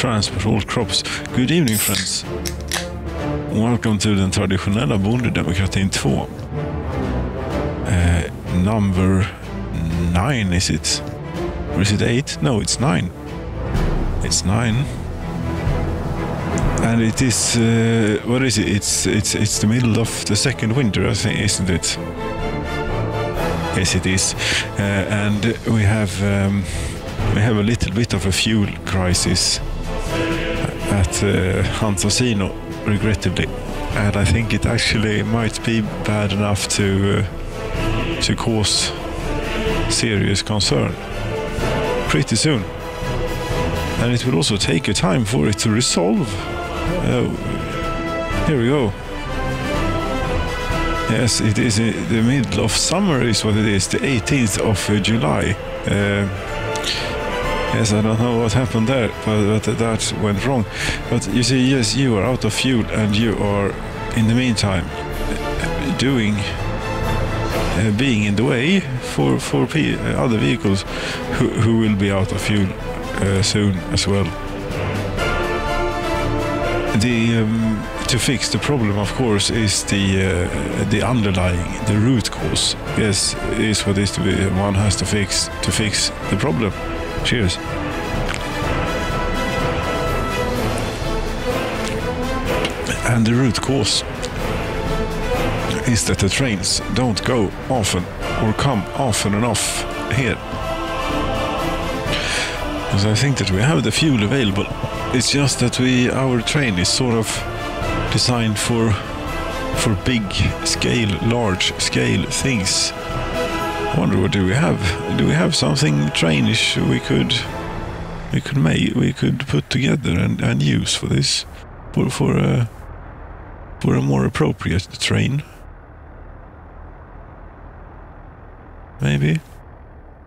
transport all crops. Good evening friends. Welcome to den traditionella bondedemokratin 2. Number 9 is it? Or is it 8? No, it's 9. It's 9. And it is, what is it? It's the middle of the second winter, I think, isn't it? Yes, it is. And we have a little bit of a fuel crisis at Hansasino, regrettably. And I think it actually might be bad enough to cause serious concern pretty soon. And it will also take a time for it to resolve. Here we go. Yes, it is the middle of summer is what it is, the 18th of July. Yes, I don't know what happened there, but that went wrong. But you see, yes, you are out of fuel and you are, in the meantime, being in the way for other vehicles who will be out of fuel soon as well. To fix the problem, of course, is the underlying, the root cause. Yes, is what is to be. One has to fix the problem. Cheers. And the root cause is that the trains don't go often or come often enough here. Because I think that we have the fuel available. It's just that our train is sort of designed for big scale, large scale things. I wonder, what do we have? Do we have something trainish we could put together and use for this, for a more appropriate train? Maybe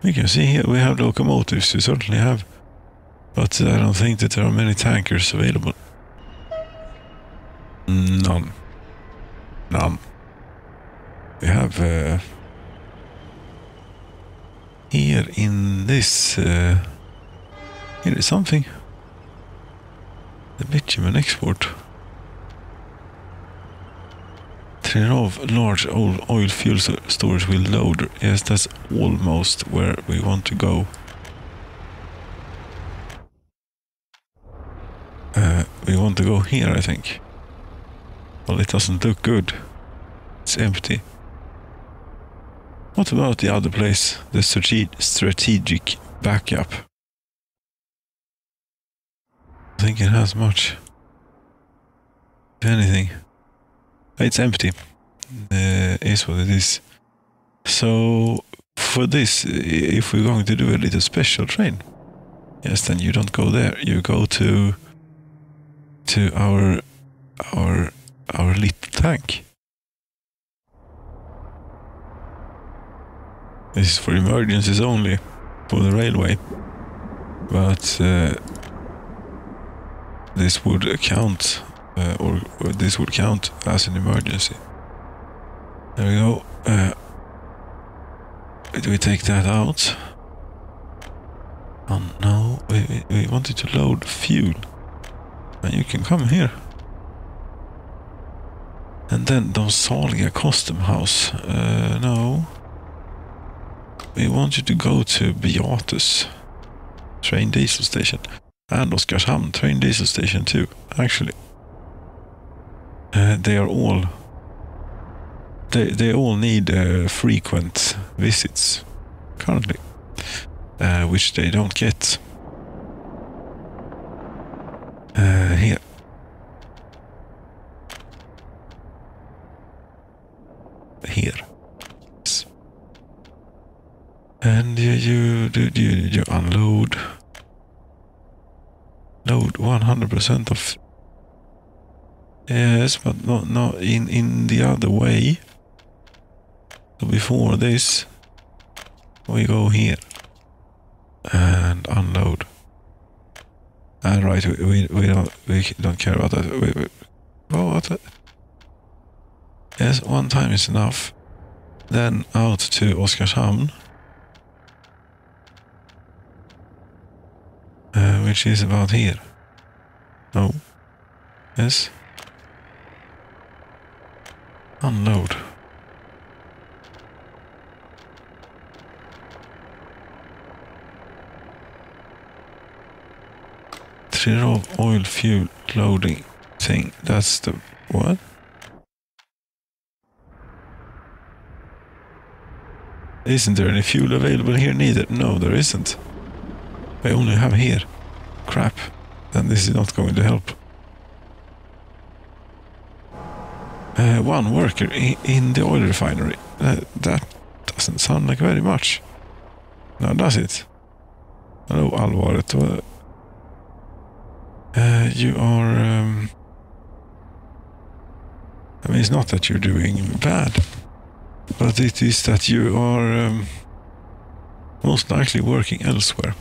we can see here we have locomotives. We certainly have. But I don't think that there are many tankers available. None. We have here in this here is something. The bitumen export. Trinov large oil fuel storage with loader. Yes, that's almost where we want to go. We want to go here, I think. Well, it doesn't look good. It's empty. What about the other place? The strategic backup. I think it has much. If anything. It's empty. Is what it is. So, for this, if we're going to do a little special train, yes, then you don't go there. You go to our little tank. This is for emergencies only, for the railway. But this would count, or this would count as an emergency. There we go. Do we take that out? Oh no, we wanted to load fuel. And you can come here. And then Donsalga Custom House. No. We want you to go to Beatus train diesel station. And Oskarshamn train diesel station too, actually. They are all... They all need frequent visits currently. Which they don't get. Here. Here. Yes. And you unload. Load 100% of. Yes, but not in the other way. So before this, we go here and unload. And right, we don't care about that. Oh, what? Yes, one time is enough. Then out to Oskarshamn, which is about here. No. Yes. Unload. Trigger of oil fuel loading thing. That's the what? Isn't there any fuel available here neither? No, there isn't. I only have here. Crap. Then this is not going to help. One worker in the oil refinery. That doesn't sound like very much. Now does it? Hello, allvaret. You are... I mean, it's not that you're doing bad. But it is that you are most likely working elsewhere.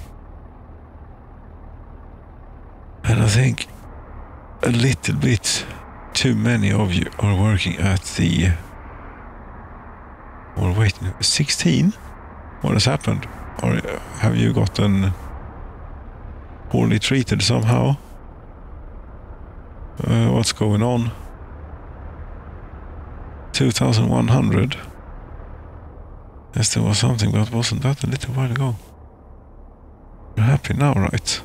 And I think a little bit too many of you are working at the... Or wait, 16? What has happened? Or have you gotten poorly treated somehow? What's going on? 2,100? Yes, there was something, but wasn't that a little while ago? You're happy now, right?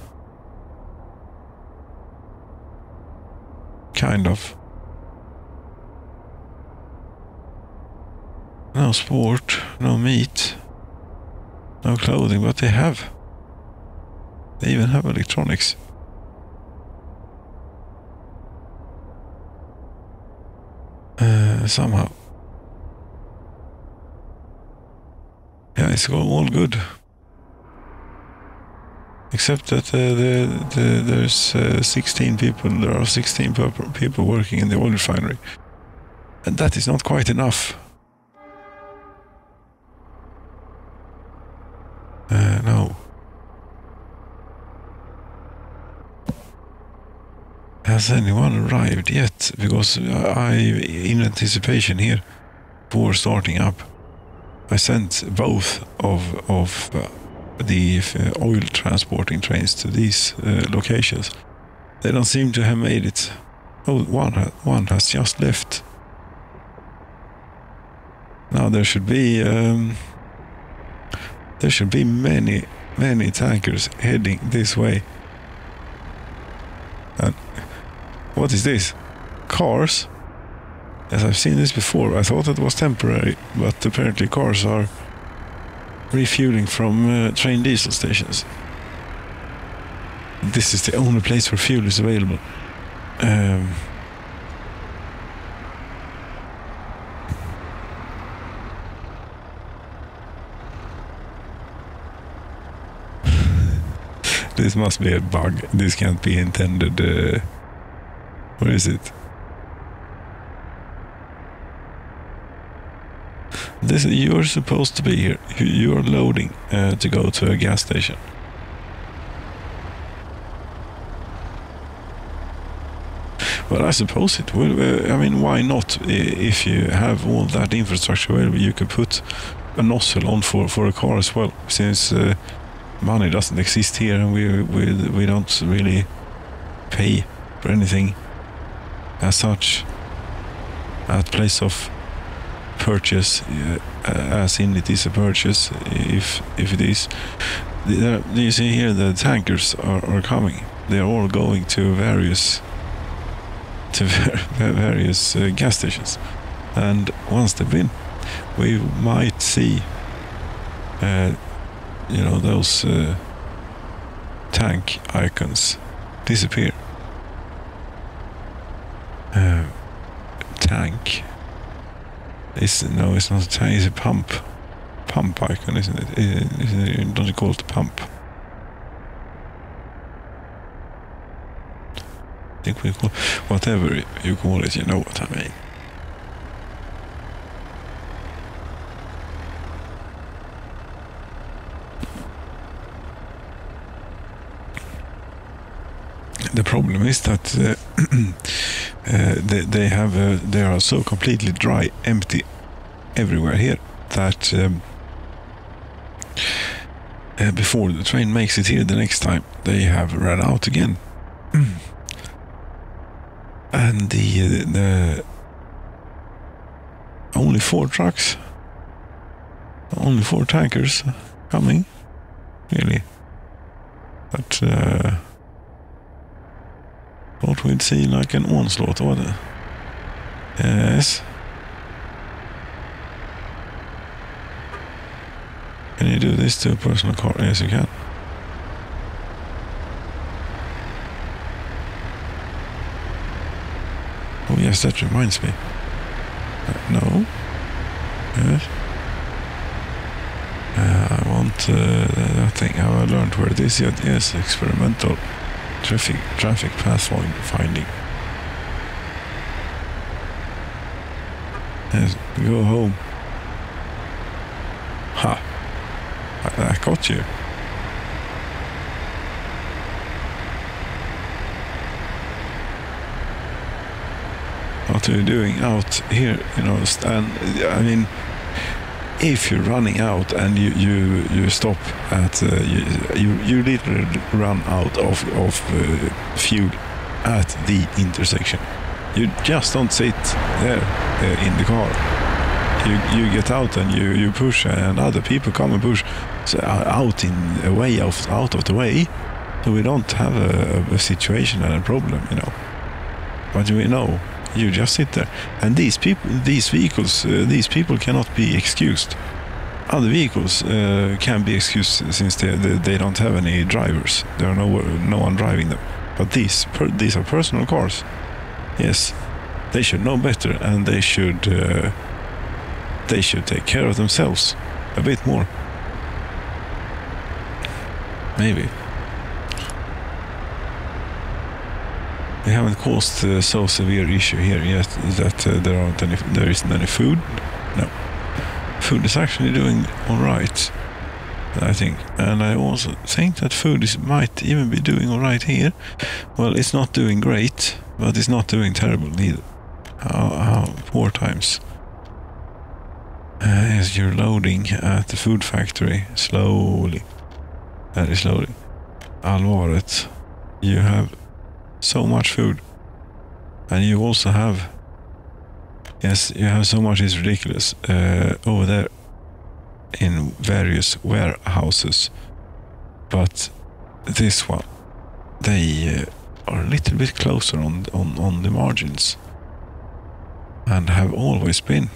Kind of. No sport, no meat, no clothing, but they have. They even have electronics. Somehow. Yeah, it's all good. Except that there's 16 people. There are 16 people working in the oil refinery, and that is not quite enough. No. Has anyone arrived yet? Because in anticipation here for starting up, I sent both of the oil transporting trains to these locations. They don't seem to have made it. Oh, one has just left. Now there should be many tankers heading this way. And what is this? Cars? Yes, I've seen this before. I thought it was temporary, but apparently cars are refueling from train diesel stations. This is the only place where fuel is available. This must be a bug. This can't be intended. Where is it? You're supposed to be here. You're loading to go to a gas station. Well, I suppose it will. I mean, why not? If you have all that infrastructure available, you could put a nozzle on for a car as well. Since money doesn't exist here, and we don't really pay for anything as such at place of purchase, as in it is a purchase. If it is, you see here the tankers are coming. They are all going to various gas stations, and once they've been, we might see those tank icons disappear. Tank. It's not a tank, it's a pump icon, isn't it? Don't you call it a pump? I think we call whatever you call it, you know what I mean. The problem is that they are so completely dry, empty everywhere here that before the train makes it here the next time, they have run out again. And the only 4 trucks, only 4 tankers coming, really. But thought we'd see like an onslaught or the yes. Can you do this to a personal car? Yes, you can. Oh yes, that reminds me. No. Yes. I want that thing. Have I learned where it is yet? Yes, experimental traffic path finding. Yes, go home. Ha! I got you. What are you doing out here? You know, I mean, if you're running out and you stop at you literally run out of fuel at the intersection. You just don't sit there in the car. You get out and you push, and other people come and push out in a way out of the way, so we don't have a situation and a problem, you know. But we know. You just sit there, and these people cannot be excused. Other vehicles can be excused since they don't have any drivers. There are no one driving them. But these are personal cars. Yes, they should know better, and they should take care of themselves a bit more. Maybe. We haven't caused so severe issue here yet that there isn't any food. No, food is actually doing all right, I think, and I also think that food might even be doing all right here. Well, it's not doing great, but it's not doing terrible neither. How 4 times? As you're loading at the food factory slowly, very slowly. Allvaret, you have so much food, and you also have, yes, you have so much, it's ridiculous, over there in various warehouses. But this one, they are a little bit closer on the margins, and have always been.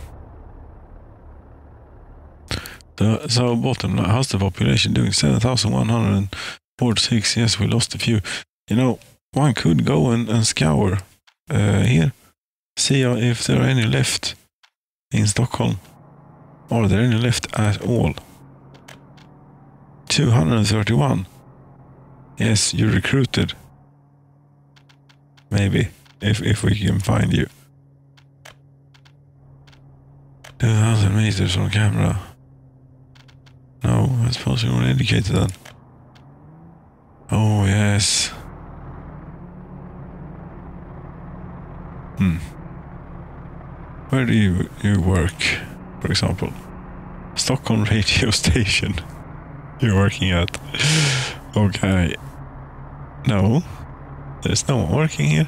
So bottom line, how's the population doing? 7,146. Yes, we lost a few. You know, one could go and scour here, see if there are any left in Stockholm. Are there any left at all? 231. Yes, you recruited. Maybe, if we can find you. 2,000 meters on camera. No, I suppose you were indicated then. Oh, yes. Where do you work, for example? Stockholm radio station you're working at. Okay. No, there's no one working here.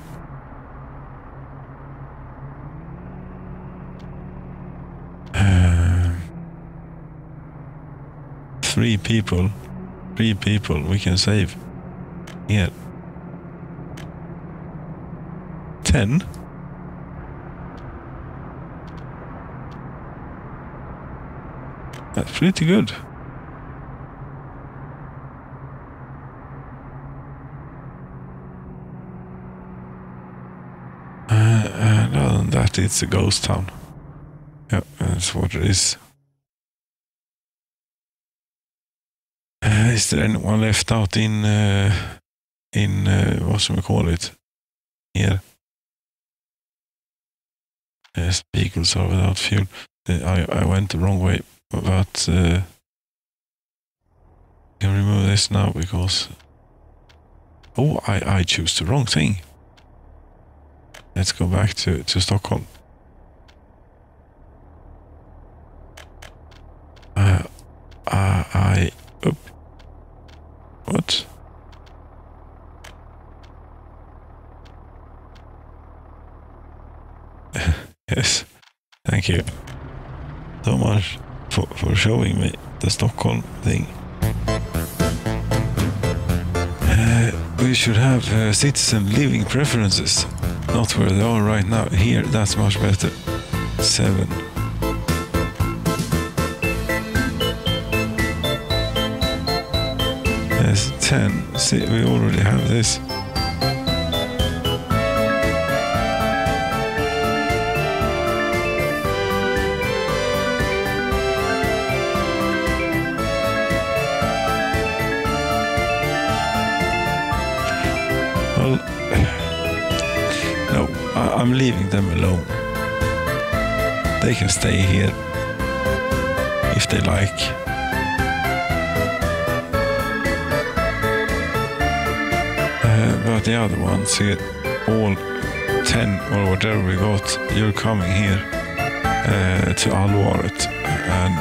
Three people we can save here. 10. That's pretty good. And other than that, it's a ghost town. Yeah, that's what it is. Is there anyone left out in what should we call it? Here. Yes, vehicles are without fuel. I went the wrong way, but I can remove this now because I choose the wrong thing. Let's go back to Stockholm. What? Yes. Thank you so much for showing me the Stockholm thing. We should have citizen living preferences, not where they are right now. Here, that's much better. 7. Yes, 10. See, we already have this. Well, no, I'm leaving them alone. They can stay here if they like. But the other ones here, all 10 or whatever we got, you're coming here to Allvaret, and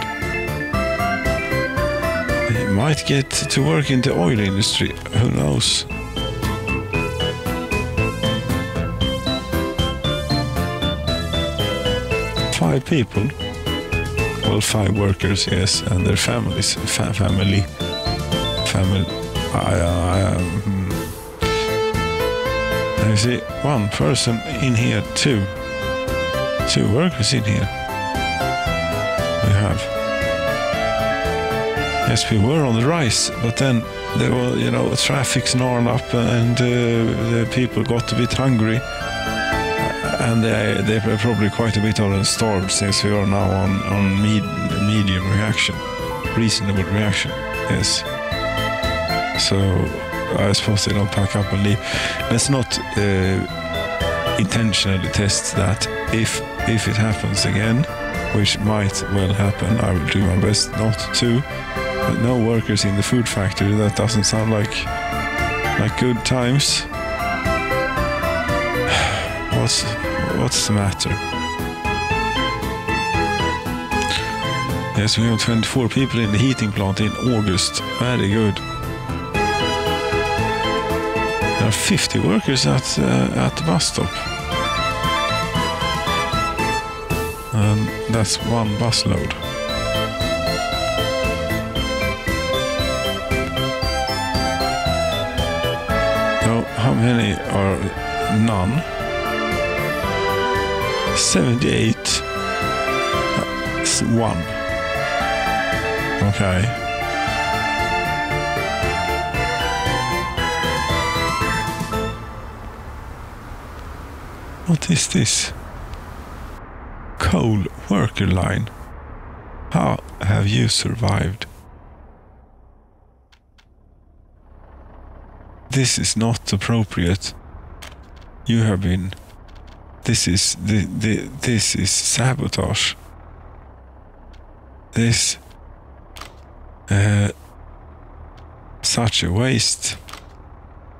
you might get to work in the oil industry, who knows. Five people, well, 5 workers, yes, and their families, family. I see 1 person in here, 2 workers in here. We have. Yes, we were on the rise, but then there were, you know, traffic snarled up, and the people got a bit hungry. And they were probably quite a bit on the starved, since we are now on medium reaction, reasonable reaction. Yes. So I suppose they don't pack up and leave. Let's not intentionally test that. If it happens again, which might well happen, I will do my best not to. But no workers in the food factory. That doesn't sound like good times. What's the matter? Yes, we have 24 people in the heating plant in August. Very good. There are 50 workers at the bus stop. And that's 1 bus load. Now, how many are none? 78. That's 1. Okay. What is this? Coal worker line. How have you survived? This is not appropriate. You have been. This is this is sabotage. This such a waste.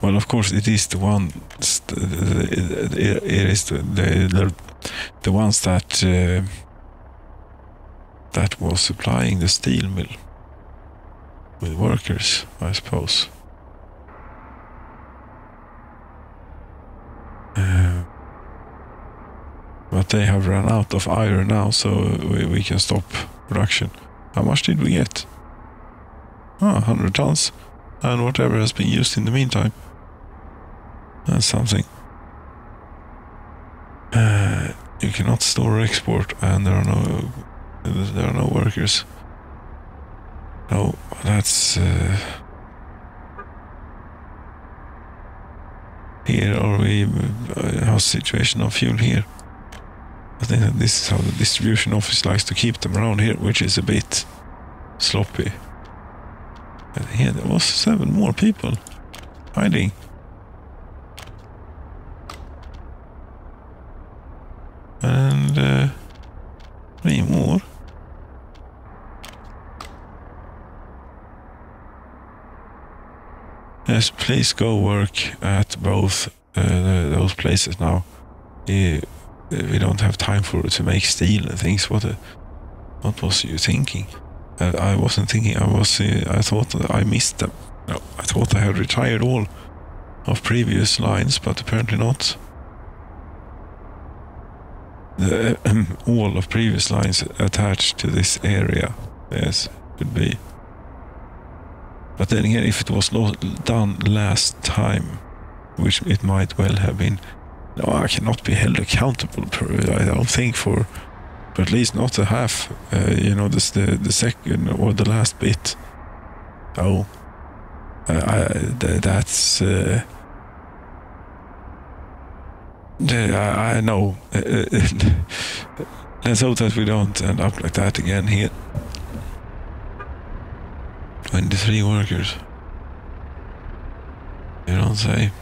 Well, of course, it is the one. It is the ones that was supplying the steel mill with workers, I suppose. But they have run out of iron now, so we can stop production. How much did we get? 100 tons, and whatever has been used in the meantime. That's something. You cannot store or export, and there are no workers. No, that's here. Are we? How's the situation of fuel here? I think that this is how the distribution office likes to keep them around here, which is a bit sloppy. And here there was 7 more people hiding. And 3 more. Yes, please go work at both those places now. We don't have time to make steel and things. What was you thinking? I wasn't thinking. I thought that I missed them. No, I thought I had retired all of previous lines, but apparently not. the all of previous lines attached to this area. Yes, could be. But then again, if it was done last time, which it might well have been, no, I cannot be held accountable. I don't think for at least not a half. This the second or the last bit. Oh, that's. I know. Let's hope that we don't end up like that again here. 23 workers. You don't say.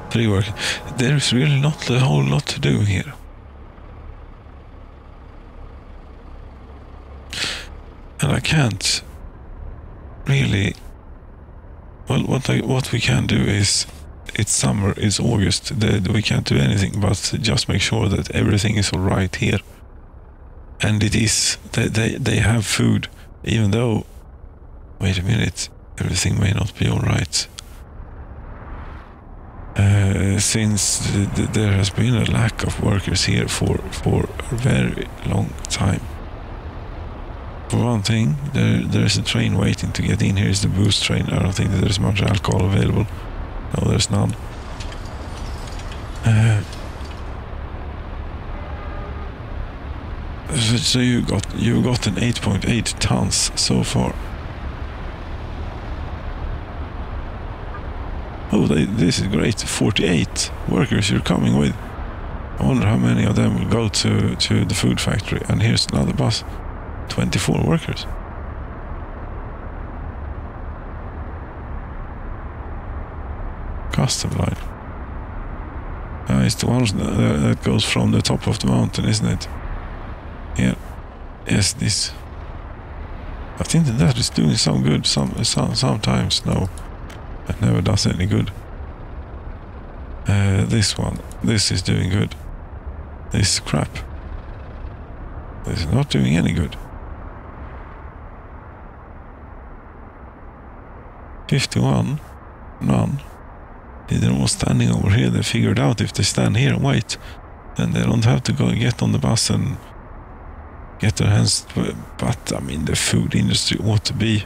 3 workers. There's really not a whole lot to do here. And I can't really. Well, what we can do is, it's summer, it's August. We can't do anything but just make sure that everything is all right here. And it is. They have food, even though. Wait a minute, everything may not be all right. Since there has been a lack of workers here for a very long time. For one thing, there's a train waiting to get in. Here is the boost train. I don't think that there's much alcohol available. No, there's none. So you got an 8.8 tons so far. Oh, this is great. 48 workers you're coming with. I wonder how many of them will go to the food factory. And here's another bus. 24 workers. Custom line. It's the one that goes from the top of the mountain, isn't it? Yeah. Yes, this. I think that is doing some good. Sometimes, no. It never does any good. This one. This is doing good. This is crap. This is not doing any good. 51. None. They're all standing over here. They figured out if they stand here and wait, then they don't have to go and get on the bus and get their hands. But I mean, the food industry ought to be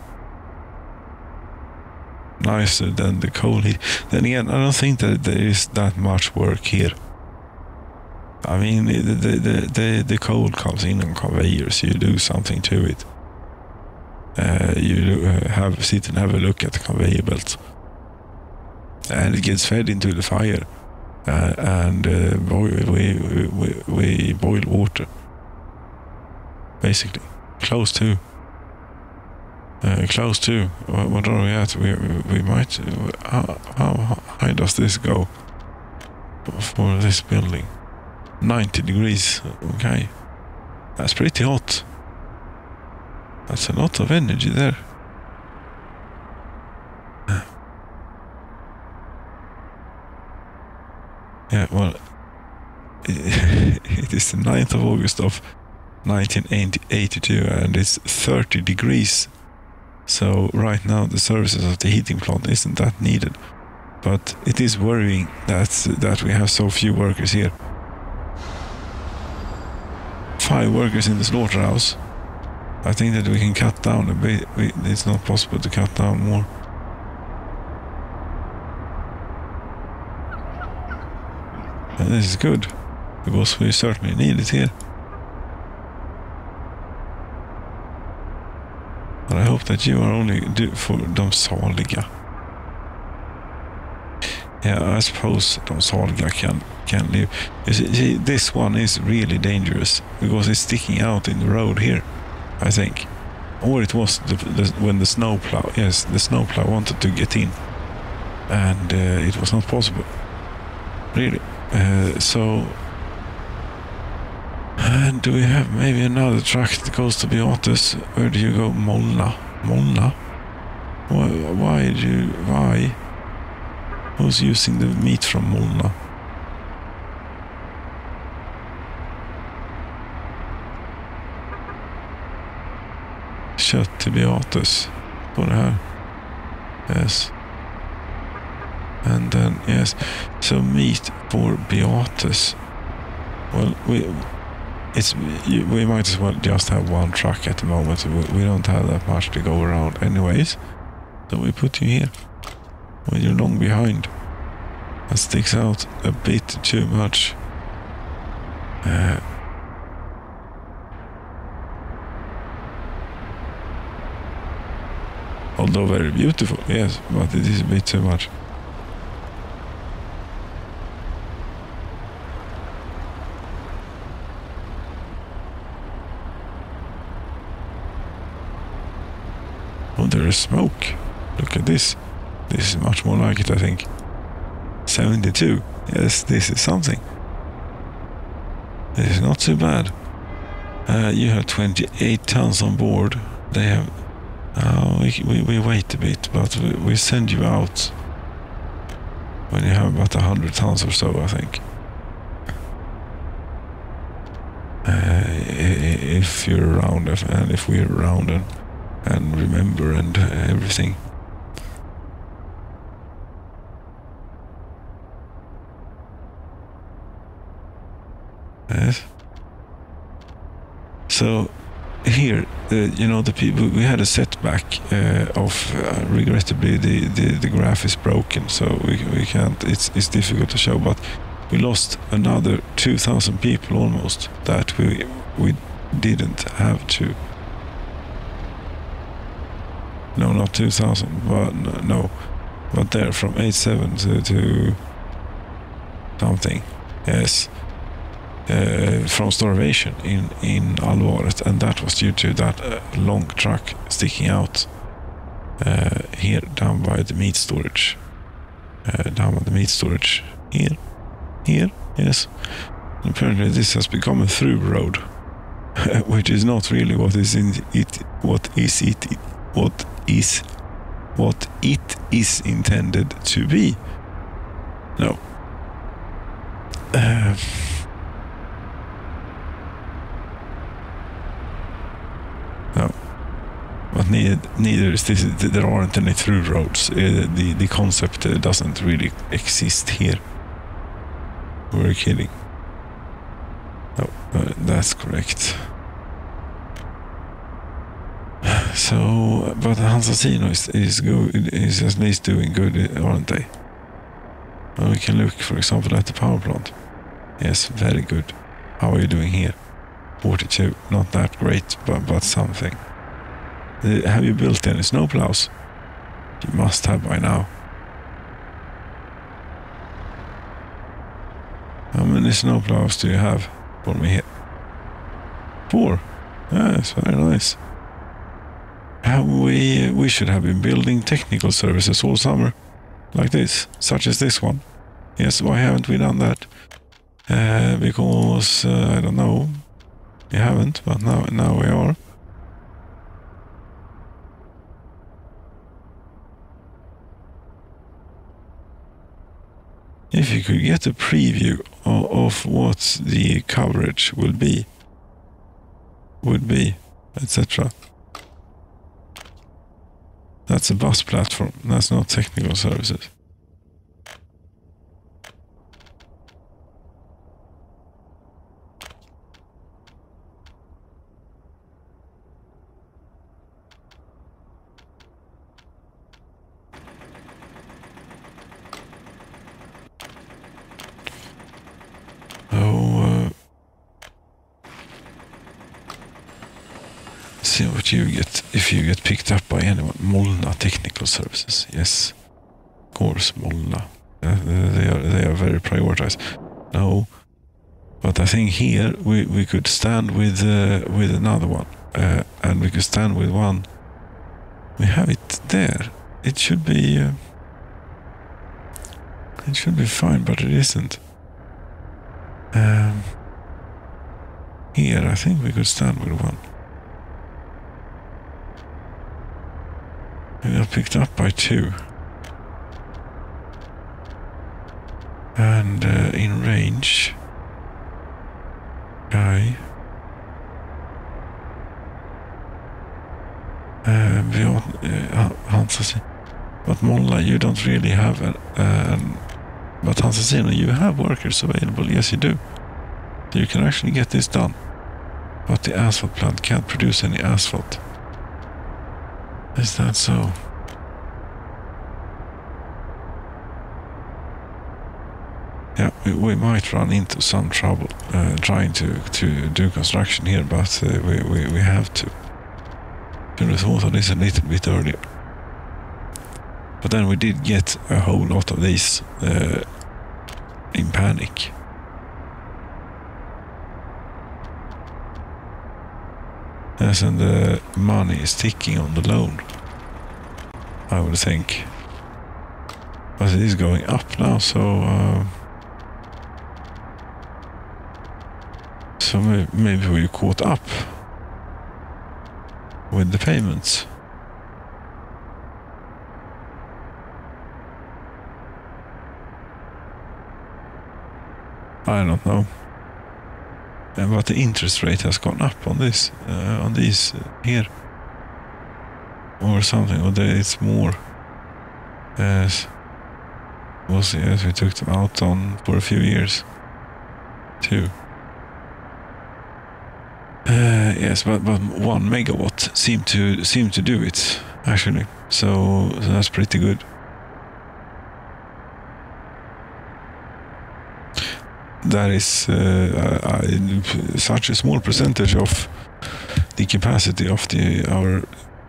nicer than the coal heat. Then again, I don't think that there is that much work here. I mean, the coal comes in on conveyors. You do something to it. You sit and have a look at the conveyor belt, and it gets fed into the fire, and we boil water. Basically, close to. What are we at? We might. How high does this go for this building? 90 degrees. Okay, that's pretty hot. That's a lot of energy there. Yeah, well, it is the 9th of August of 1982 and it's 30 degrees. So right now the services of the heating plant isn't that needed. But it is worrying that we have so few workers here. 5 workers in the slaughterhouse. I think that we can cut down a bit. It's not possible to cut down more. And this is good, because we certainly need it here. But I hope that you are only for de saliga. Yeah, I suppose de saliga can live. You see, this one is really dangerous, because it's sticking out in the road here. I think, or it was when the snowplow. Yes, the snowplow wanted to get in, and it was not possible. Really. So, and do we have maybe another truck that goes to Beatus? Where do you go, Molna? Molna? Why? Who's using the meat from Molna? Kött till Beatus. På det här. Yes. And then, yes, so meat for Beatus. Well, we might as well just have one truck at the moment. We don't have that much to go around anyways. So we put you here. When you're long behind. That sticks out a bit too much. Although very beautiful, yes, but it is a bit too much. Oh, there is smoke. Look at this. This is much more like it, I think. 72. Yes, this is something. This is not too bad. You have 28 tons on board. They have... we wait a bit, but we send you out when you have about 100 tons or so, I think. If you're around, and if we're around and remember and everything. Yes. So here, the people, we had a setback of regrettably the graph is broken, so we can't. It's difficult to show, but we lost another 2,000 people almost that we didn't have to. No, not 2,000, but no, but there from 87 to something. Yes. From starvation in Alvaret, and that was due to that long truck sticking out here down by the meat storage. Here, yes. And apparently this has become a through road, which is not really what it is intended to be. No. No, but neither is this. There aren't any through roads. The concept doesn't really exist here. We're kidding. No, that's correct. So, but Hansasino is good. Is at least doing good, aren't they? Well, we can look, for example, at the power plant. Yes, very good. How are you doing here? 42, not that great, but something. Have you built any snowplows? You must have by now. How many snowplows do you have for me here? 4. Yes, very nice. We should have been building technical services all summer, like this, such as this one. Yes, why haven't we done that? Because I don't know. We haven't, but now we are. If you could get a preview of what the coverage would be, etc. That's a bus platform. That's not technical services. See what you get if you get picked up by anyone. Molna Technical Services, yes, of course, Molna. They are very prioritized. No, but I think here we could stand with another one, and we could stand with one. We have it there. It should be fine, but it isn't. Here, I think we could stand with one. We got picked up by 2. And in range, guy. Beyond Hansas. But Molla, you don't really have but Hansasino, you have workers available. Yes, you do. So you can actually get this done. But the asphalt plant can't produce any asphalt. Is that so? Yeah, we might run into some trouble trying to do construction here, but we have to. Should have thought of this a little bit earlier. But then we did get a whole lot of these in panic. Yes, and the money is ticking on the loan, I would think. But it is going up now, so maybe we caught up with the payments. I don't know. But the interest rate has gone up on this, on these here, or something. Or it's more. Yes, yes, we took them out on for a few years, too. Yes, but 1 megawatt seemed to do it actually. So that's pretty good. That is such a small percentage of the capacity of the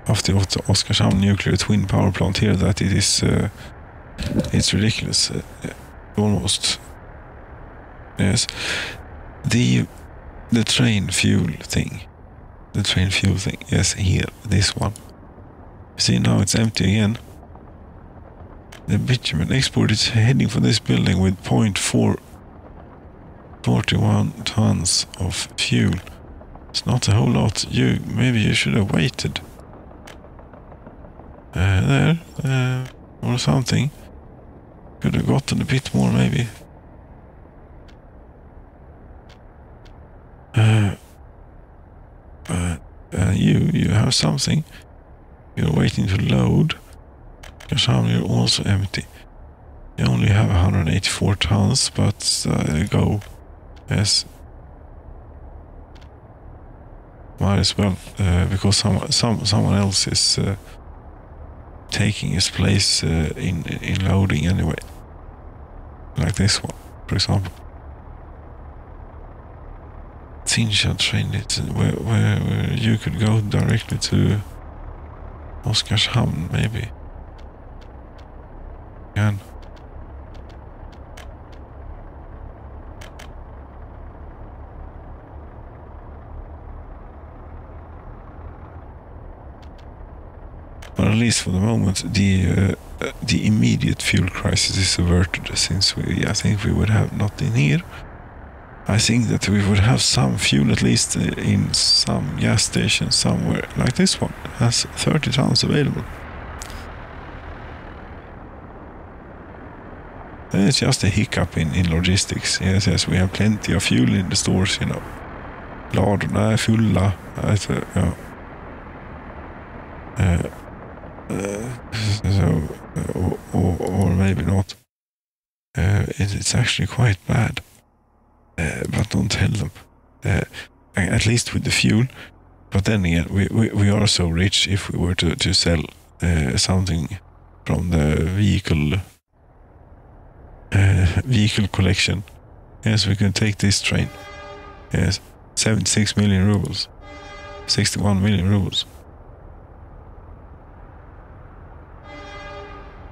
Oskarshamn nuclear twin power plant here that it is it's ridiculous, almost. Yes, the train fuel thing. Yes, here, this one. See, now it's empty again. The bitumen export is heading for this building with 0.41 tons of fuel. It's not a whole lot. Maybe you should have waited. There, or something. Could have gotten a bit more, maybe. You have something. You're waiting to load. You're also empty. You only have 184 tons, but go. Yes. Might as well, because someone else is taking his place in loading anyway. Like this one, for example. Tinsha train it where you could go directly to Oskarshamn, maybe. Again. But at least for the moment, the immediate fuel crisis is averted, since I think we would have not in here. I think that we would have some fuel at least in some gas station somewhere, like this one. It has 30 tons available. It's just a hiccup in logistics. Yes, we have plenty of fuel in the stores, you know. Ladorna är fulla. Ja. Or maybe not. It's actually quite bad. But don't tell them. At least with the fuel. But then again, we are so rich if we were to sell something from the vehicle collection. Yes, we can take this train. Yes, 76 million rubles. 61 million rubles.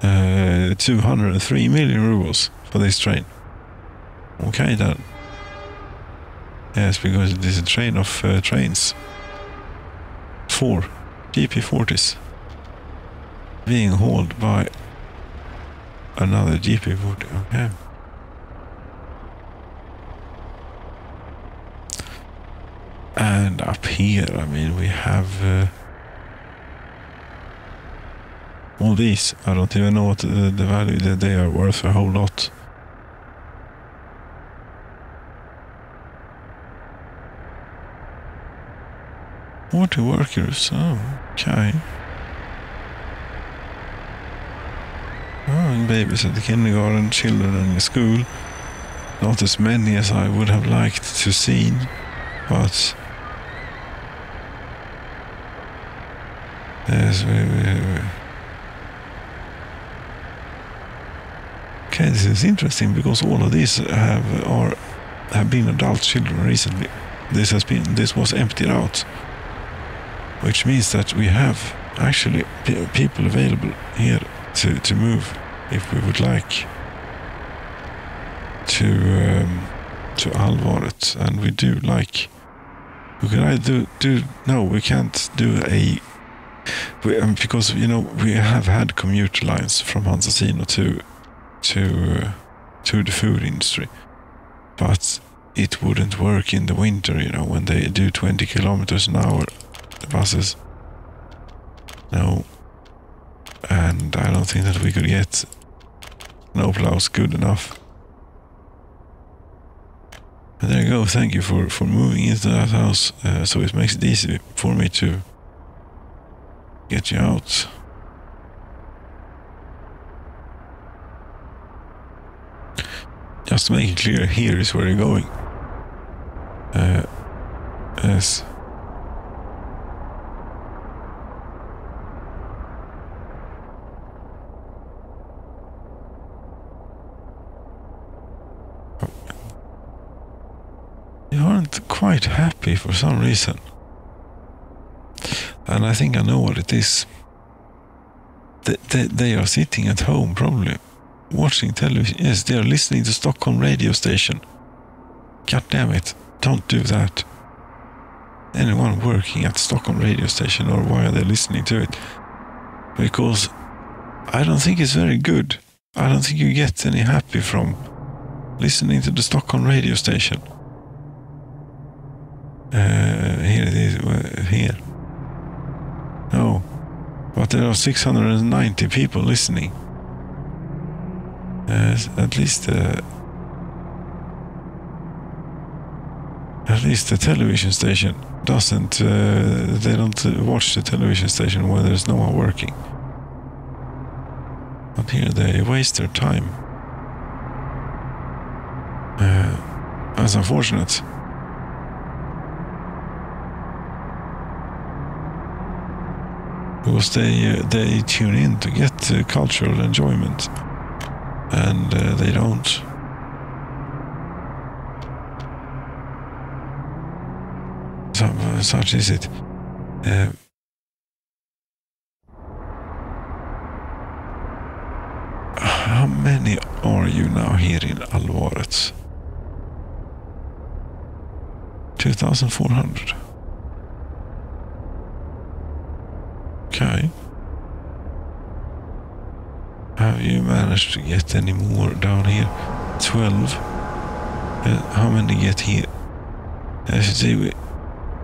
203 million rubles for this train. Okay then. Yes, because it is a train of trains. 4 GP40s being hauled by another GP40. Okay. And up here, I mean, we have all these. I don't even know what the value that they are worth, a whole lot. Water workers, oh, okay. babies at the kindergarten, children in the school. Not as many as I would have liked to see, but yes, okay, this is interesting because all of these have been adult children recently. This was emptied out, which means that we have actually people available here to move if we would like to Alvaret, and we do like. We can either do no, we can't do because we have had commuter lines from Hansasino to the food industry, but it wouldn't work in the winter, when they do 20 kilometers an hour, the buses. No, and I don't think that we could get snowplows good enough. And there you go, thank you for moving into that house, so it makes it easy for me to get you out. Just to make it clear, here is where you're going. Yes. You aren't quite happy for some reason. And I think I know what it is. They are sitting at home, probably, watching television. Yes, they are listening to Stockholm radio station. God damn it, don't do that. Anyone working at Stockholm radio station, or why are they listening to it? Because I don't think it's very good. I don't think you get any happy from listening to the Stockholm radio station. Here it is, here. No, but there are 690 people listening. At least the television station doesn't. They don't watch the television station when there's no one working. But here they waste their time. That's unfortunate. Because they tune in to get cultural enjoyment, and they don't. Such is it. How many are you now here in Alvaret? 2,400. Okay. Have you managed to get any more down here? 12. How many get here? As you see,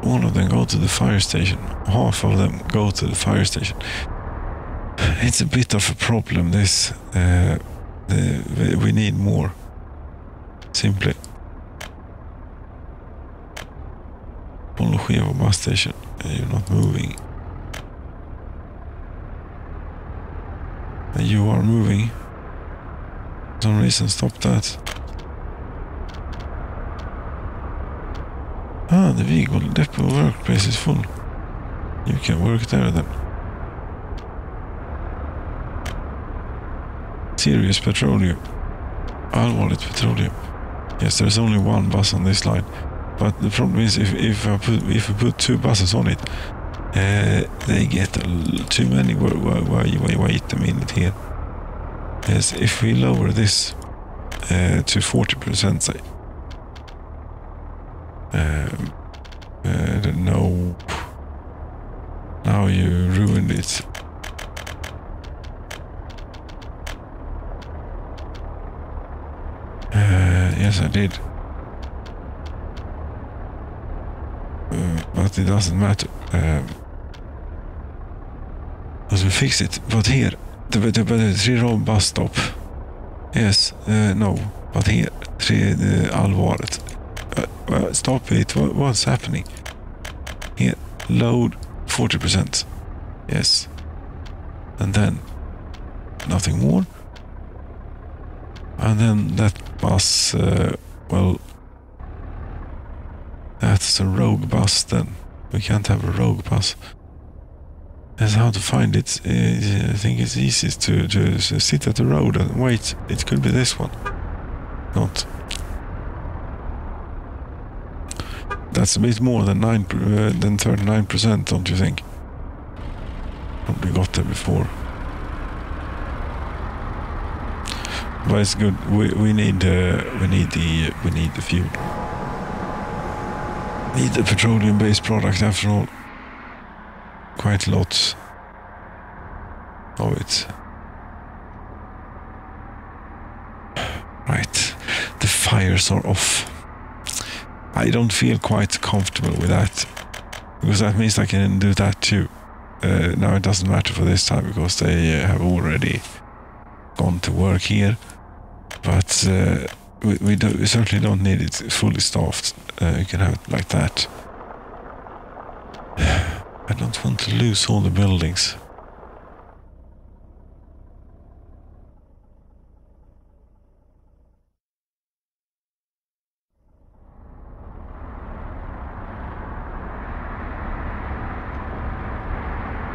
all of them go to the fire station. Half of them go to the fire station. It's a bit of a problem, this. We need more. Simply. Poloshevo bus station. You're not moving. You are moving. For some reason, stop that. The vehicle depot workplace is full. You can work there then. Serious Petroleum. Allvarligt Petroleum. Yes, there's only one bus on this line. But the problem is if I put two buses on it, they get too many. Wait a minute here. Yes, if we lower this to 40%, say. No. Now you ruined it. Yes, I did. But it doesn't matter. Because we fix it. But here, the 3 bus stop. Yes, no. But here, 3 Alvaret. Stop it. What's happening? Here, load 40%. Yes. And then nothing more. And then that bus, well, that's a rogue bus then. We can't have a rogue bus. That's how to find it. I think it's easiest to sit at the road and wait. It could be this one. Not. That's a bit more than 39%, don't you think? Probably got there before. But it's good. We need the fuel. Need the petroleum-based product after all. Quite a lot of it. Right. The fires are off. I don't feel quite comfortable with that. Because that means I can do that too. Now it doesn't matter for this time because they have already gone to work here. But we certainly don't need it fully staffed. You can have it like that. I don't want to lose all the buildings.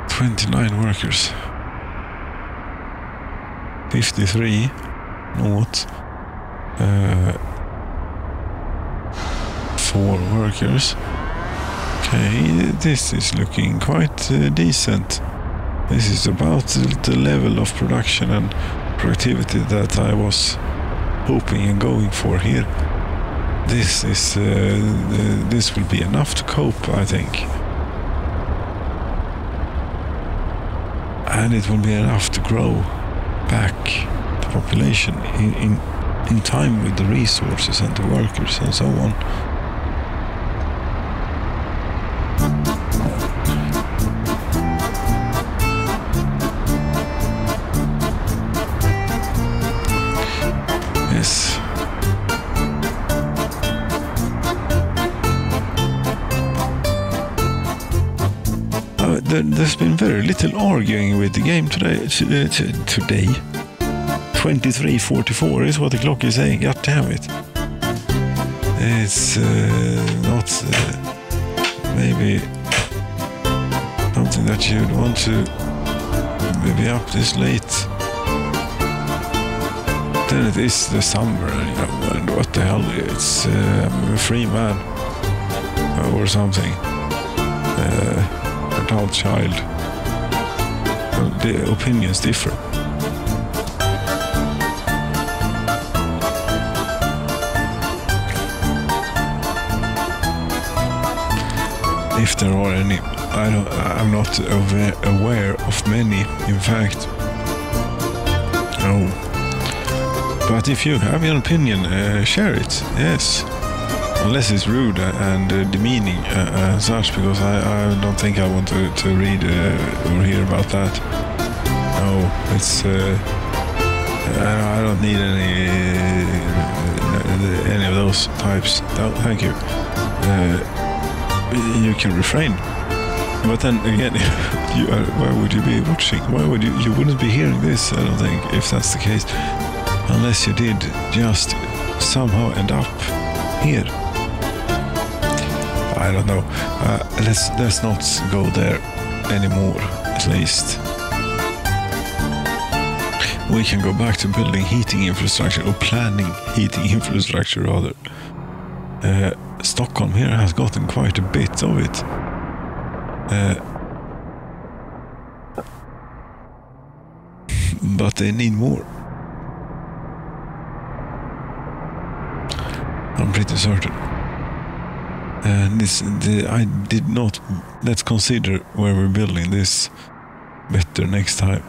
$29 workers. 53 not. 4 workers. Okay, this is looking quite decent. This is about the level of production and productivity that I was hoping and going for here. This is this will be enough to cope, I think. And it will be enough to grow back the population in time with the resources and the workers and so on. Yes. There's been very little arguing with the game today. 23:44 is what the clock is saying. God damn it. It's not maybe something that you'd want to be up this late. Then it is the summer, you know, and what the hell, it's I'm a free man or something. Adult child. Well, the opinions differ. If there are any, I'm not aware of many, in fact. No. But if you have your opinion, share it, yes. Unless it's rude and demeaning and such, because I don't think I want to read or hear about that. No, it's I don't need any of those types. No, thank you. You can refrain. But then again, why would you be watching? Why would you wouldn't be hearing this? I don't think, if that's the case, unless you did just somehow end up here. I don't know. Let's not go there anymore, at least. We can go back to building heating infrastructure, or planning heating infrastructure rather. Stockholm here has gotten quite a bit of it. But they need more. I'm pretty certain. And I did not. Let's consider where we're building this better next time.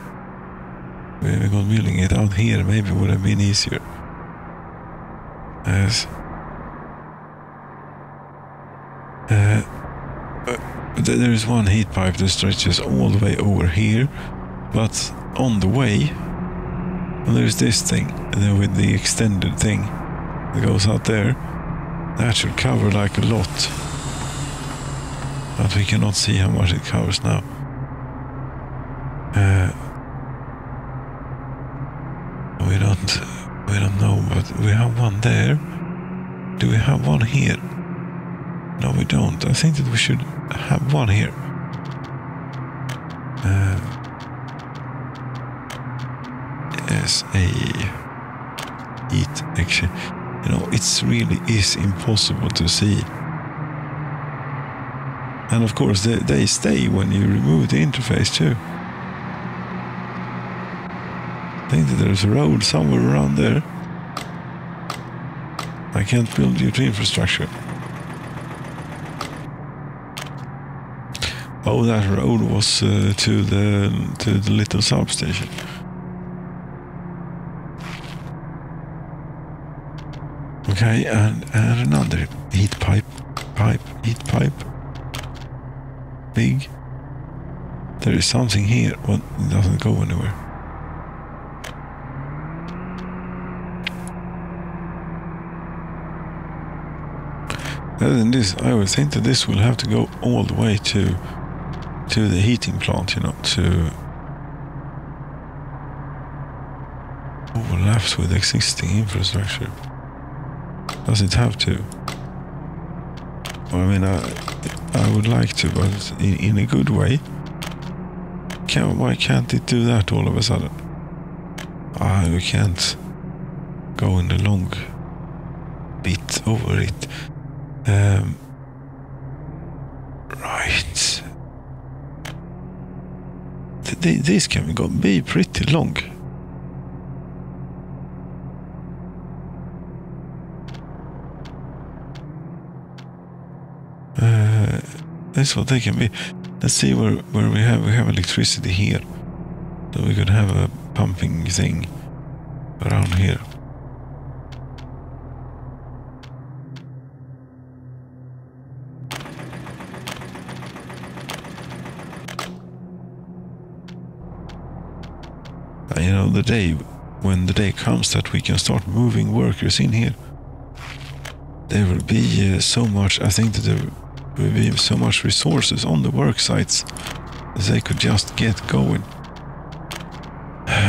We got building it out here. Maybe would have been easier. Yes. There is one heat pipe that stretches all the way over here, but on the way, there's this thing, and then with the extended thing that goes out there. That should cover like a lot, but we cannot see how much it covers now. We don't know but we have one there. Do we have one here? No, we don't. I think that we should have one here. As a heat action. You know, it's really is impossible to see. And of course, they stay when you remove the interface too. I think that there's a road somewhere around there. I can't build due to infrastructure. Oh, that road was to the little substation. Okay, and another heat pipe. Big. There is something here, but it doesn't go anywhere. Other than this, I would think that this will have to go all the way to the heating plant, you know, to overlaps with existing infrastructure. Does it have to? Well, I mean, I would like to, but in a good way. Why can't it do that all of a sudden? We can't go in the long bit over it. Right. This can be pretty long. That's what they can be. Let's see where we have electricity here. So we could have a pumping thing around here. You know, when the day comes that we can start moving workers in here, there will be so much. I think that there will be so much resources on the work sites that they could just get going.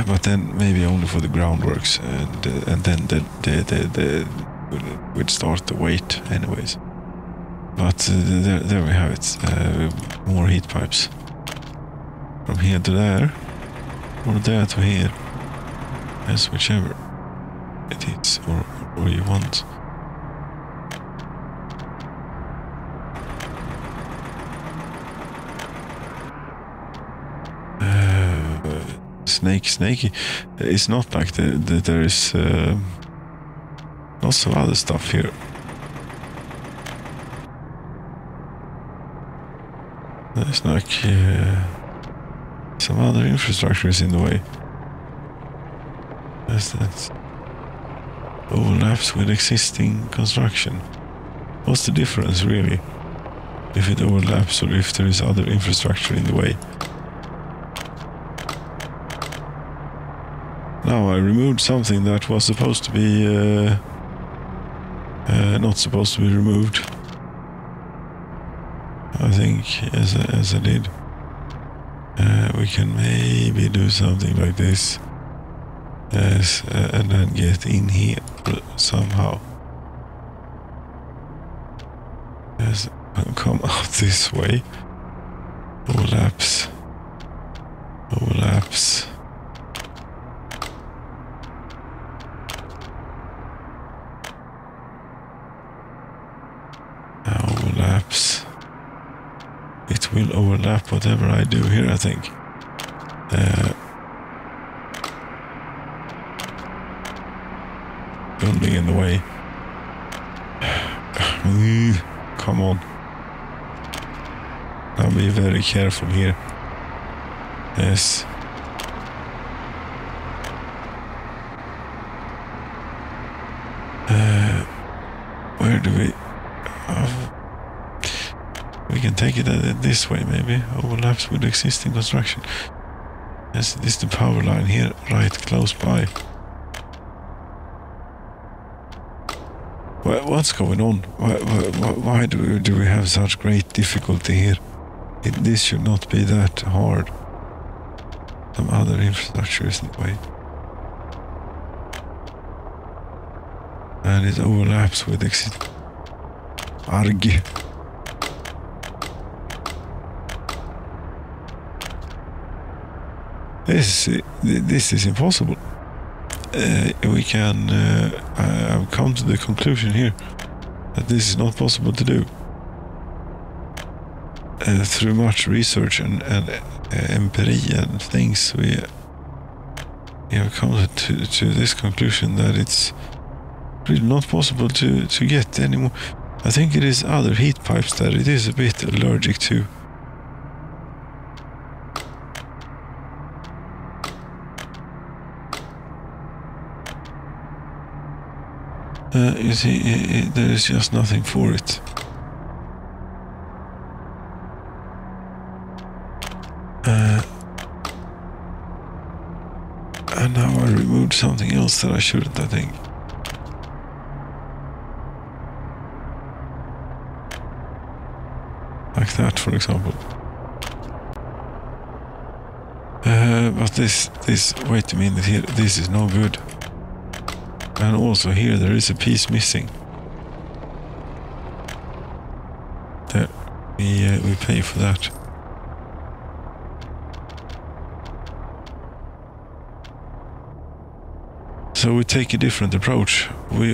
But then maybe only for the groundworks, and then they would start the wait anyways. But there we have it. More heat pipes from here to there. Or there to here. Yes, whichever it is, or you want. Snaky. It's not like there is lots of other stuff here. There's like some other infrastructure is in the way. That overlaps with existing construction. What's the difference really? If it overlaps or if there is other infrastructure in the way. Now I removed something that was supposed to be not supposed to be removed. I think as I did. We can maybe do something like this. Yes, and then get in here somehow. Yes, and come out this way. Overlaps. Overlaps. Overlaps. It will overlap whatever I do here, I think. Building in the way. Come on. I'll be very careful here. Yes. Where do we... we can take it this way, maybe. Overlaps with existing construction. Yes, this is the power line here, right close by. What's going on? Why do we have such great difficulty here? This should not be that hard. Some other infrastructure is in the way. and it overlaps with arg. This is impossible. We can. I've come to the conclusion here that this is not possible to do. Through much research and empathy and things, we have come to this conclusion that it's really not possible to get anymore. I think it is other heat pipes that it is a bit allergic to. You see, there is just nothing for it. And now I removed something else that I shouldn't, I think. Like that, for example. But this, wait a minute here, this is no good. And also here there is a piece missing. There, we pay for that. So we take a different approach. We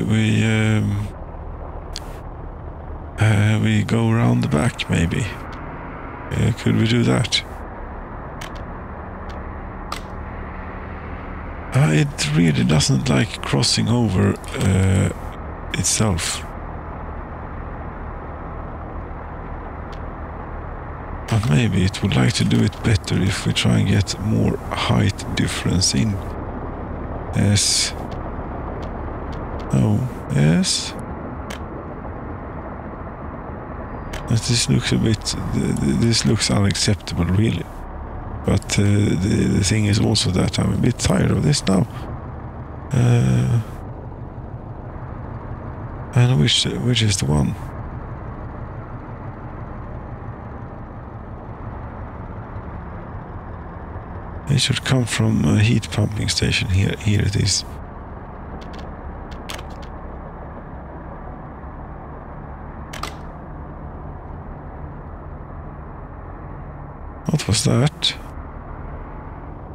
go around the back, maybe. Could we do that? It really doesn't like crossing over itself. But maybe it would like to do it better if we try and get more height difference in. Yes. Oh, yes. But this looks a bit... This looks unacceptable, really. But the thing is also that I'm a bit tired of this now. And which is the one? It should come from a heat pumping station. Here it is. What was that?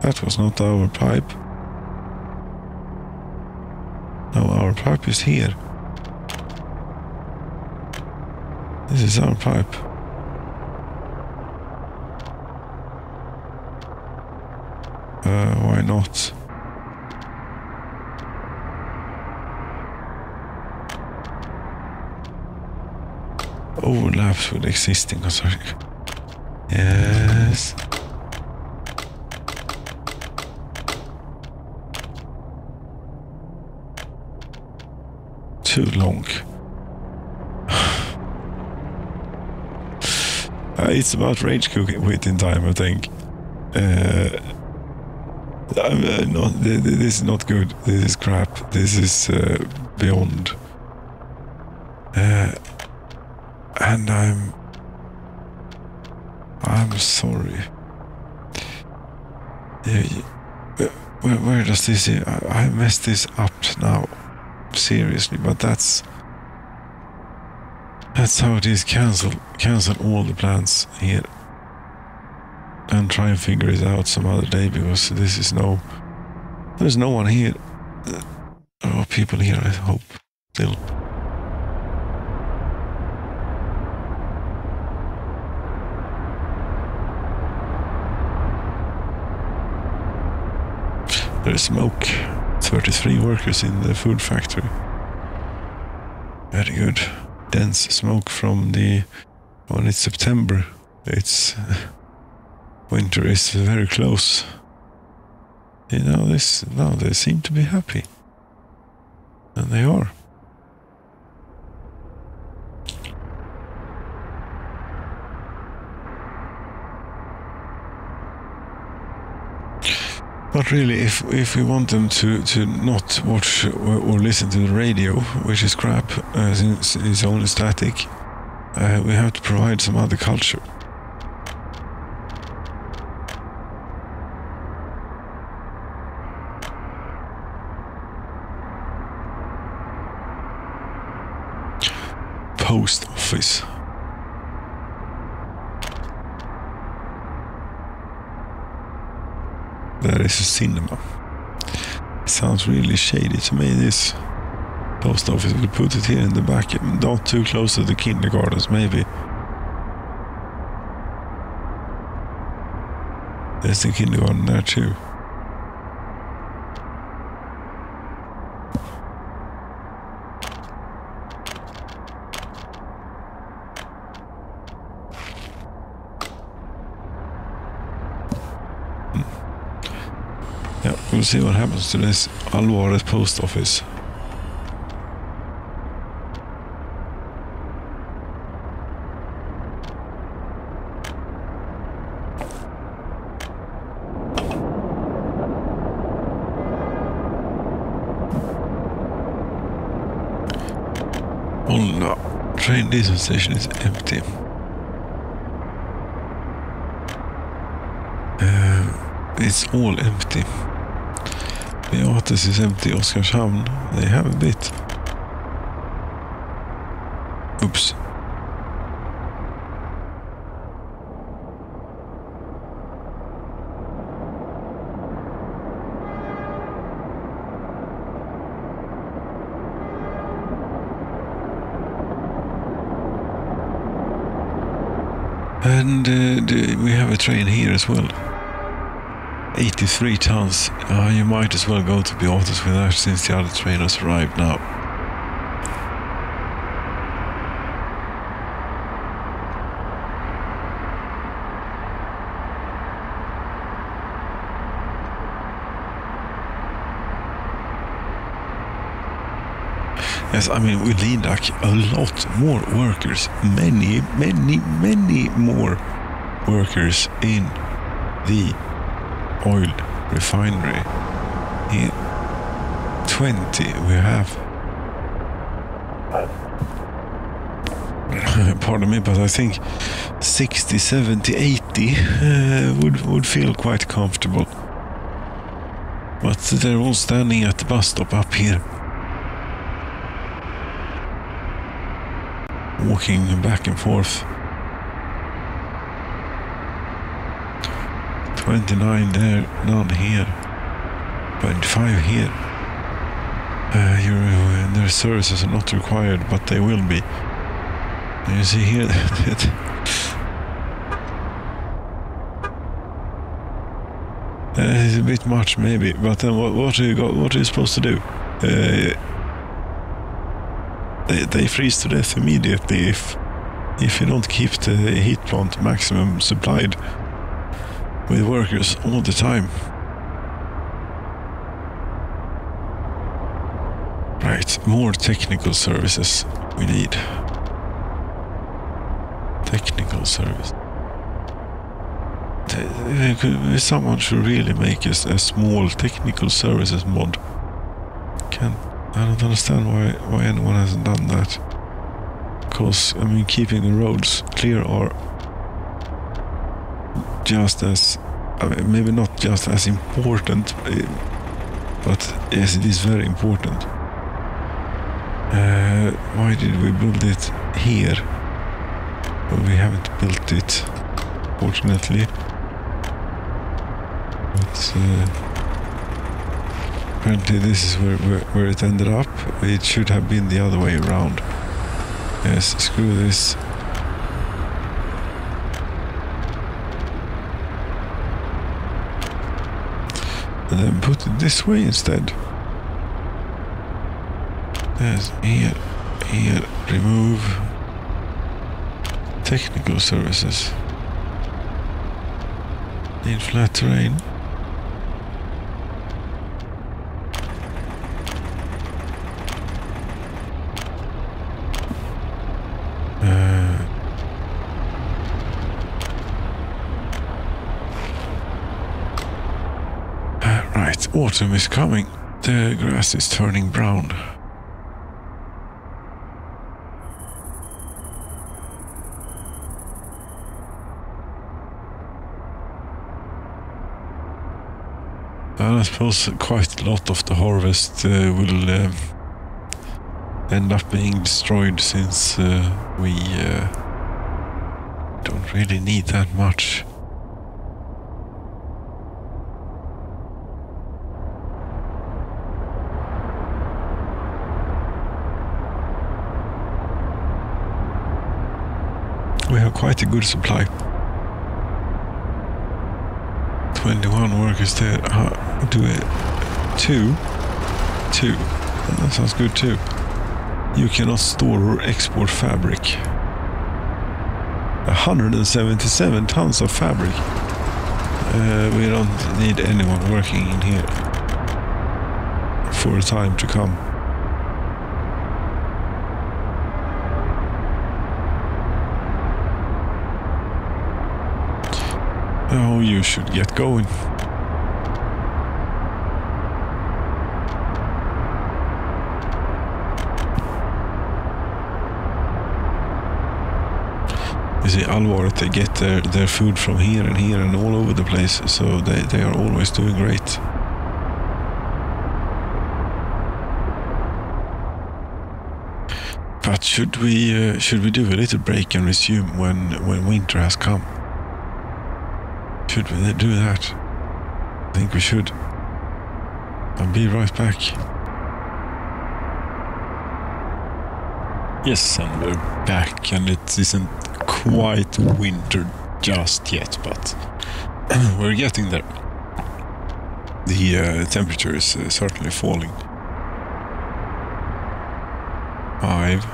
That was not our pipe. No, our pipe is here. This is our pipe. Why not? Overlaps with existing construction. Yes. Too long. It's about rage quitting time, I think. This is not good. This is crap. This is beyond. And I'm sorry. Where does this? I messed this up now. Seriously, but that's how it is. Cancel all the plans here and try and figure it out some other day, because this is there's no one here. Oh, people here, I hope still. There is smoke. 33 workers in the food factory. Very good. Dense smoke from when it's September. It's winter is very close. You know this. Now they seem to be happy, and they are. But really, if we want them to not watch or listen to the radio, which is crap, since it's only static, we have to provide some other culture. post office. There is a cinema. Sounds really shady to me, this post office. We'll put it here in the back, not too close to the kindergartens, maybe. There's the kindergarten there too. Yeah, we'll see what happens to this Alvarez post office. Oh no, train diesel station is empty. It's all empty. Beatus is empty. Oskarshamn, they have a bit. Oops. And we have a train here as well. 83 tons. You might as well go to Beatus with that since the other train has arrived now. Yes, I mean, we need like a lot more workers. Many more workers in the oil refinery. Here, 20 we have. Pardon me, but I think 60, 70, 80 would feel quite comfortable. But they're all standing at the bus stop up here. Walking back and forth. 29 there, none here. 25 here. Their services are not required, but they will be. You see here that it's a bit much maybe, but then what are you supposed to do? They freeze to death immediately if you don't keep the heat plant maximum supplied with workers all the time. Right, more technical services we need. Technical service. Someone should really make a small technical services mod. I don't understand why anyone hasn't done that. Because, I mean, keeping the roads clear are just as, maybe not just as important, but yes, it is very important. Why did we build it here? Well, we haven't built it, fortunately. But apparently this is where it ended up. It should have been the other way around. Yes, screw this. And then put it this way instead. Yes, here, remove technical services. Need flat terrain. Right, autumn is coming. The grass is turning brown. And I suppose quite a lot of the harvest will end up being destroyed since we don't really need that much. We have quite a good supply. 21 workers there. Do it. Two. That sounds good too. You cannot store or export fabric. 177 tons of fabric. We don't need anyone working in here for a time to come. Oh, you should get going. You see, allvaret, they get their food from here and all over the place, so they are always doing great. But should we do a little break and resume when winter has come? Should we do that? I think we should. I'll be right back. Yes, and we're back, and it isn't quite winter just yet, but we're getting there. The temperature is certainly falling. 5.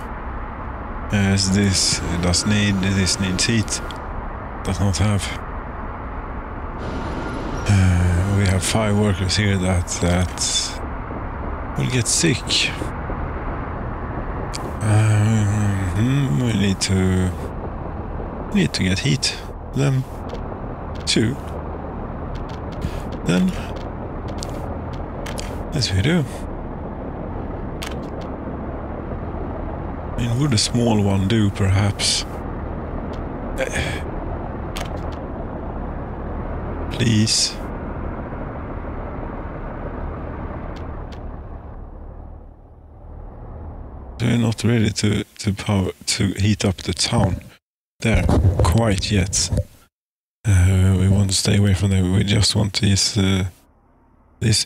As this needs heat. Does not have. We have 5 workers here that will get sick. We need to get heat. Them 2. Then, as we do. And would a small one do, perhaps? Please. They're not ready to heat up the town there quite yet. We want to stay away from them. We just want these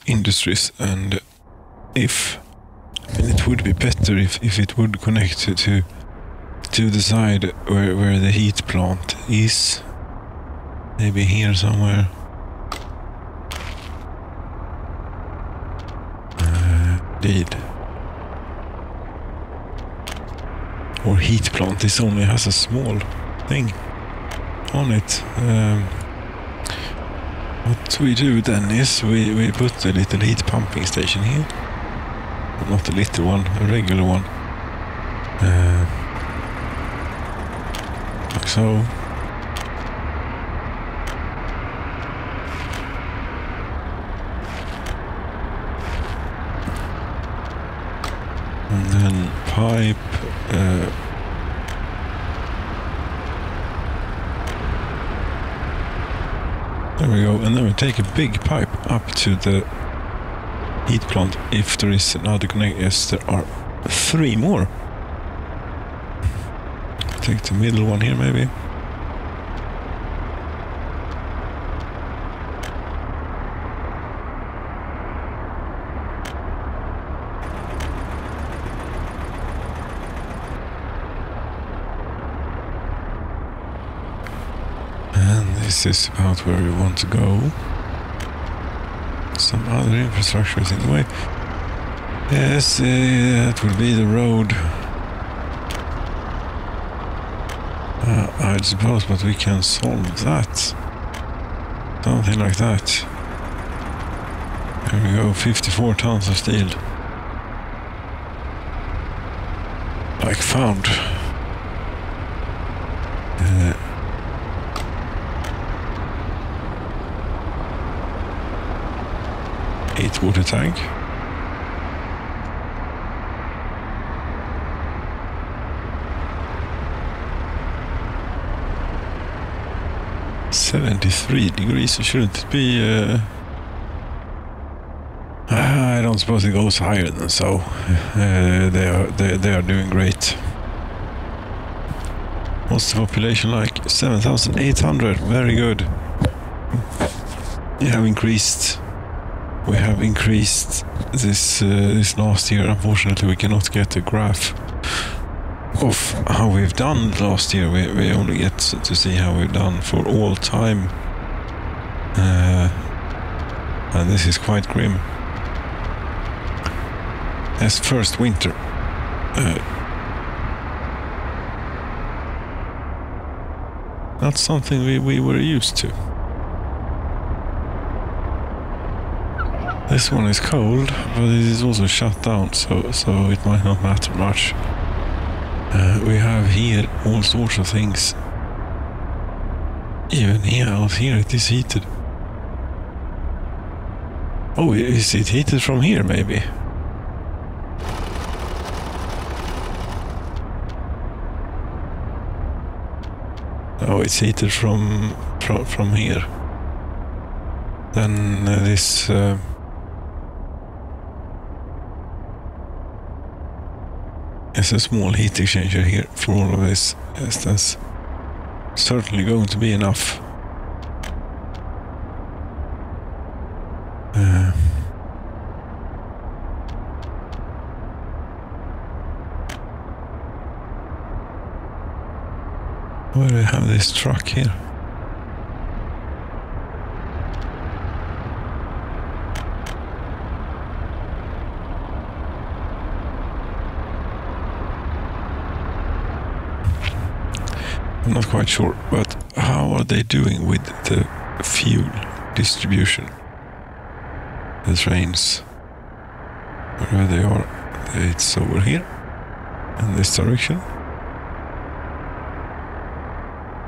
industries, and it would be better if it would connect to the side where the heat plant is. Maybe here somewhere. Indeed. Or heat plant. This only has a small thing on it. What we do then is we put a little heat pumping station here. Not a little one, a regular one. Like so. And then pipe. There we go, and then we take a big pipe up to the heat plant if there is another connection. Yes, there are 3 more. Take the middle one here, maybe. This is about where we want to go. Some other infrastructure is in the way. Yes, that will be the road. I suppose, but we can solve that. Something like that. There we go, 54 tons of steel. Like found. 8 water tank. ...73 degrees, shouldn't it be... I don't suppose it goes higher than so. They are doing great. What's the population like? 7,800. Very good. We have increased this last year. Unfortunately, we cannot get a graph of how we've done last year. We only get to see how we've done for all time. And this is quite grim. As first winter. Not something we were used to. This one is cold, but it is also shut down, so it might not matter much. We have here all sorts of things. Even here, out here, it is heated. Oh, is it heated from here, maybe? Oh, it's heated from here. Then this is a small heat exchanger here for all of this. Yes, that's certainly going to be enough. Where do we have this truck here? I'm not quite sure, but how are they doing with the fuel distribution? The trains, wherever they are, it's over here, in this direction.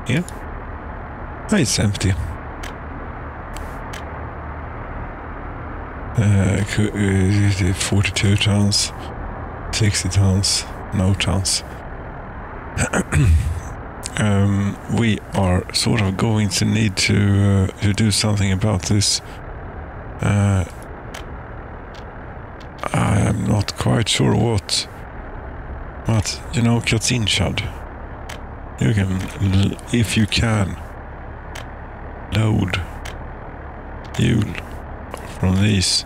Here. Oh, it's empty. 42 tons, 60 tons, no tons. We are sort of going to need to do something about this. I'm not quite sure what, but you know, Katinshad. You can, if you can, load fuel from these.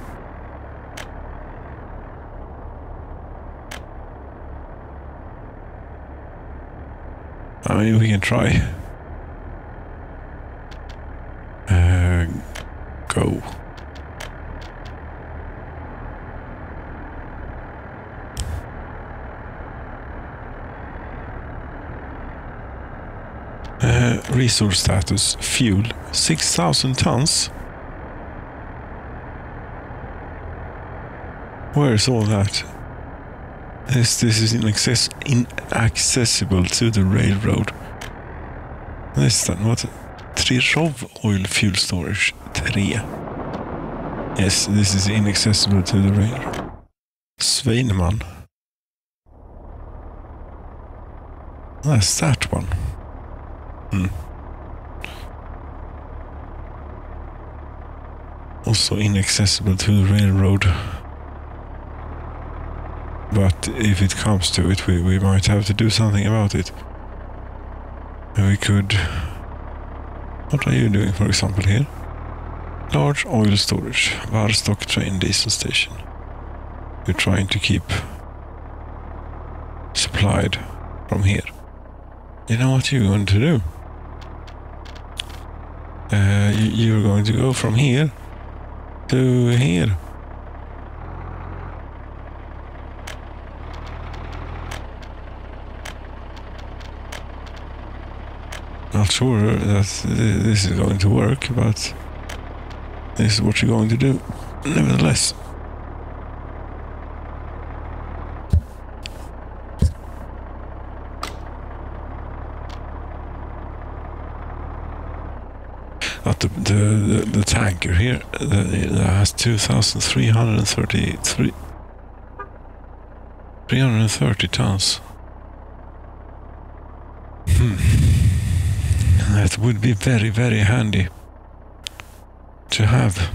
I mean, we can try. Go. Resource status, fuel, 6,000 tons. Where is all that? This is inaccessible to the railroad. Nästan, what? Trirov oil fuel storage, 3. Yes, this is inaccessible to the railroad. Sveineman. That's that one. Also inaccessible to the railroad. But if it comes to it, we might have to do something about it. We could... What are you doing, for example, here? Large oil storage, Varstock train diesel station. We're trying to keep supplied from here. You know what you're going to do? You're going to go from here to here. Not sure that this is going to work, but this is what you're going to do, nevertheless. But the tanker here that has 330 tons. That would be very, very handy to have.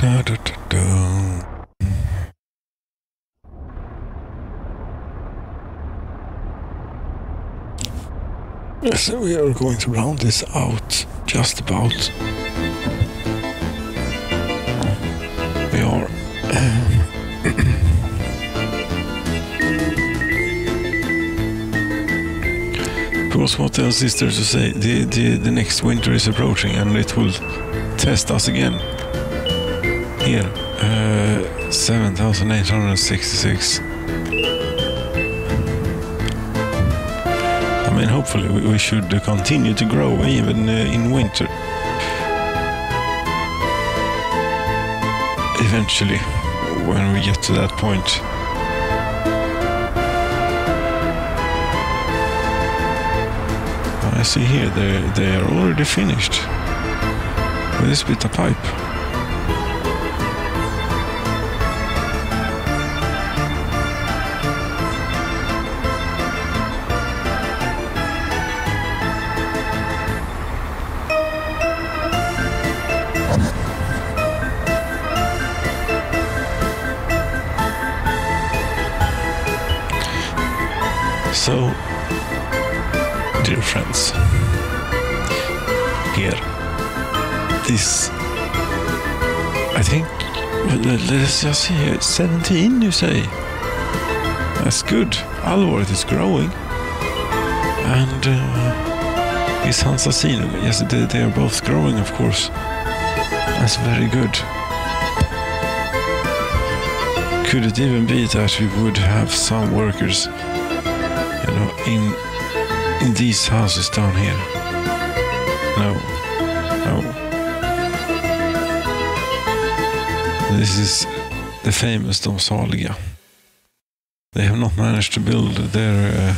Da, da, da, da. Yes, we are going to round this out, just about. We are. Because what else is there to say? The next winter is approaching and it will test us again. Here, 7,866. I mean, hopefully we should continue to grow even in winter. Eventually, when we get to that point. I see here they are already finished with this bit of pipe. So, dear friends, here, this, I think, let's just see here, 17 you say? That's good. Alworth is growing. And his Hansasino, yes, they are both growing, of course. That's very good. Could it even be that we would have some workers, you know, in these houses down here? No. This is the famous De Saliga. They have not managed to build their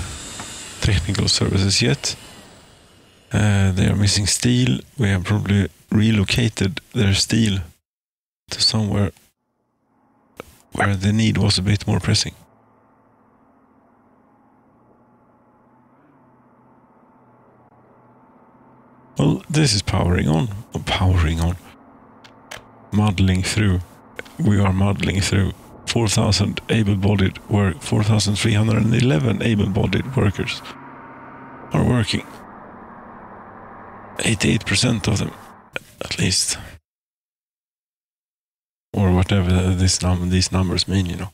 technical services yet. They are missing steel. We have probably relocated their steel to somewhere where the need was a bit more pressing. Well, this is powering on. Muddling through. We are muddling through. 4,000 able-bodied work. 4,311 able-bodied workers are working. 88% of them, at least, or whatever these numbers mean, you know.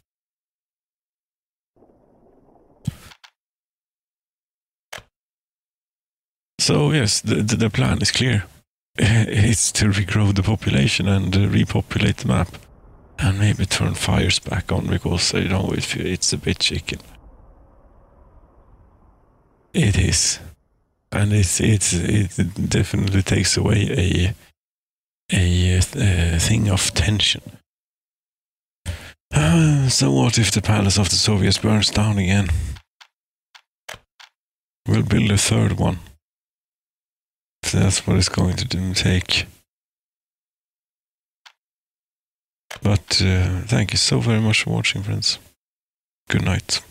So yes, the plan is clear. It's to regrow the population and repopulate the map, and maybe turn fires back on, because you know it's a bit chicken. It is, and it definitely takes away a thing of tension. So what if the palace of the Soviets burns down again? We'll build a third one. If that's what it's going to take. But thank you so very much for watching, friends. Good night.